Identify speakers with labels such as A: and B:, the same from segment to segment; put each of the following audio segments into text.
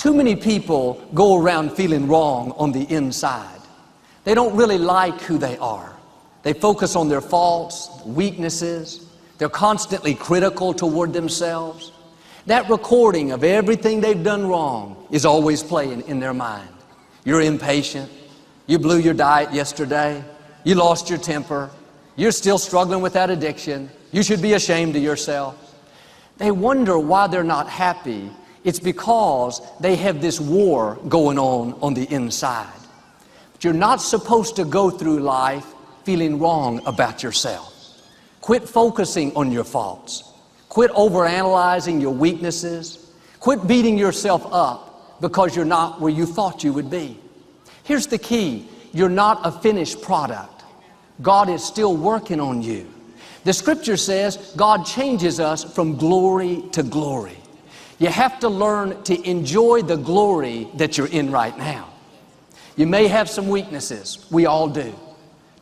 A: Too many people go around feeling wrong on the inside. They don't really like who they are. They focus on their faults, weaknesses. They're constantly critical toward themselves. That recording of everything they've done wrong is always playing in their mind. You're impatient. You blew your diet yesterday. You lost your temper. You're still struggling with that addiction. You should be ashamed of yourself. They wonder why they're not happy. It's because they have this war going on the inside. But you're not supposed to go through life feeling wrong about yourself. Quit focusing on your faults. Quit overanalyzing your weaknesses. Quit beating yourself up because you're not where you thought you would be. Here's the key. You're not a finished product. God is still working on you. The scripture says God changes us from glory to glory. You have to learn to enjoy the glory that you're in right now. You may have some weaknesses. We all do.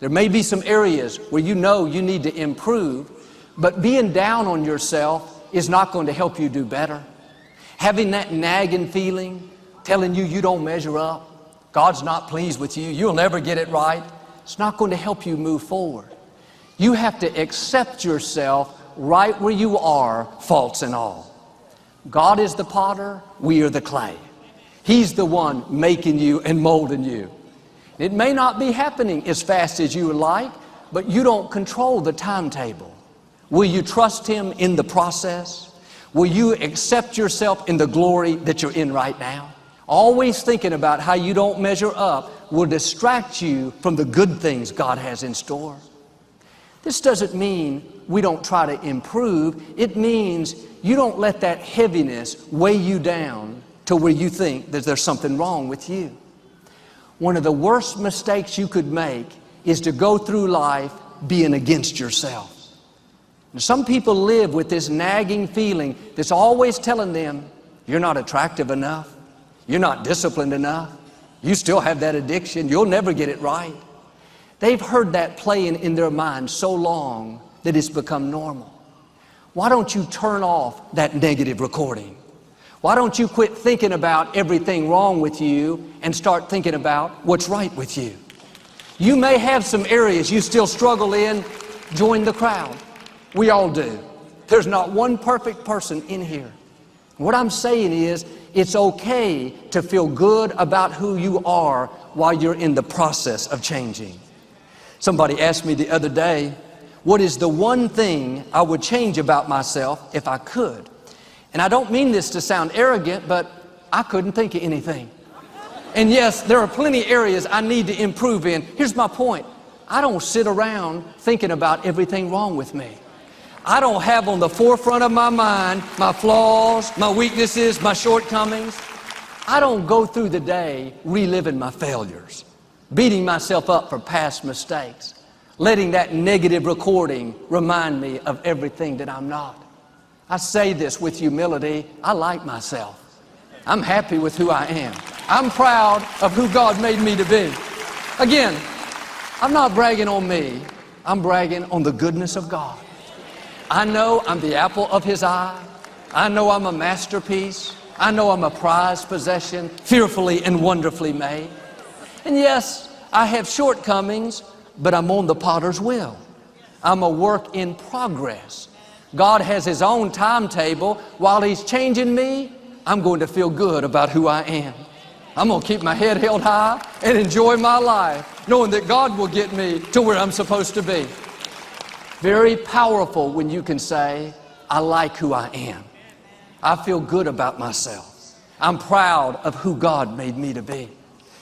A: There may be some areas where you know you need to improve, but being down on yourself is not going to help you do better. Having that nagging feeling, telling you don't measure up, God's not pleased with you, you'll never get it right, it's not going to help you move forward. You have to accept yourself right where you are, faults and all. God is the potter, we are the clay. He's the one making you and molding you. It may not be happening as fast as you would like, but you don't control the timetable. Will you trust Him in the process? Will you accept yourself in the glory that you're in right now? Always thinking about how you don't measure up will distract you from the good things God has in store. This doesn't mean we don't try to improve. It means you don't let that heaviness weigh you down to where you think that there's something wrong with you. One of the worst mistakes you could make is to go through life being against yourself. And some people live with this nagging feeling that's always telling them, you're not attractive enough, you're not disciplined enough, you still have that addiction, you'll never get it right. They've heard that playing in their mind so long that it's become normal. Why don't you turn off that negative recording? Why don't you quit thinking about everything wrong with you and start thinking about what's right with you? You may have some areas you still struggle in. Join the crowd. We all do. There's not one perfect person in here. What I'm saying is, it's okay to feel good about who you are while you're in the process of changing. Somebody asked me the other day, what is the one thing I would change about myself if I could? And I don't mean this to sound arrogant, but I couldn't think of anything. And yes, there are plenty of areas I need to improve in. Here's my point. I don't sit around thinking about everything wrong with me. I don't have on the forefront of my mind my flaws, my weaknesses, my shortcomings. I don't go through the day reliving my failures, beating myself up for past mistakes, letting that negative recording remind me of everything that I'm not. I say this with humility. I like myself. I'm happy with who I am. I'm proud of who God made me to be. Again, I'm not bragging on me. I'm bragging on the goodness of God. I know I'm the apple of His eye. I know I'm a masterpiece. I know I'm a prized possession, fearfully and wonderfully made. And yes, I have shortcomings, but I'm on the potter's wheel. I'm a work in progress. God has His own timetable. While He's changing me, I'm going to feel good about who I am. I'm going to keep my head held high and enjoy my life, knowing that God will get me to where I'm supposed to be. Very powerful when you can say, I like who I am. I feel good about myself. I'm proud of who God made me to be.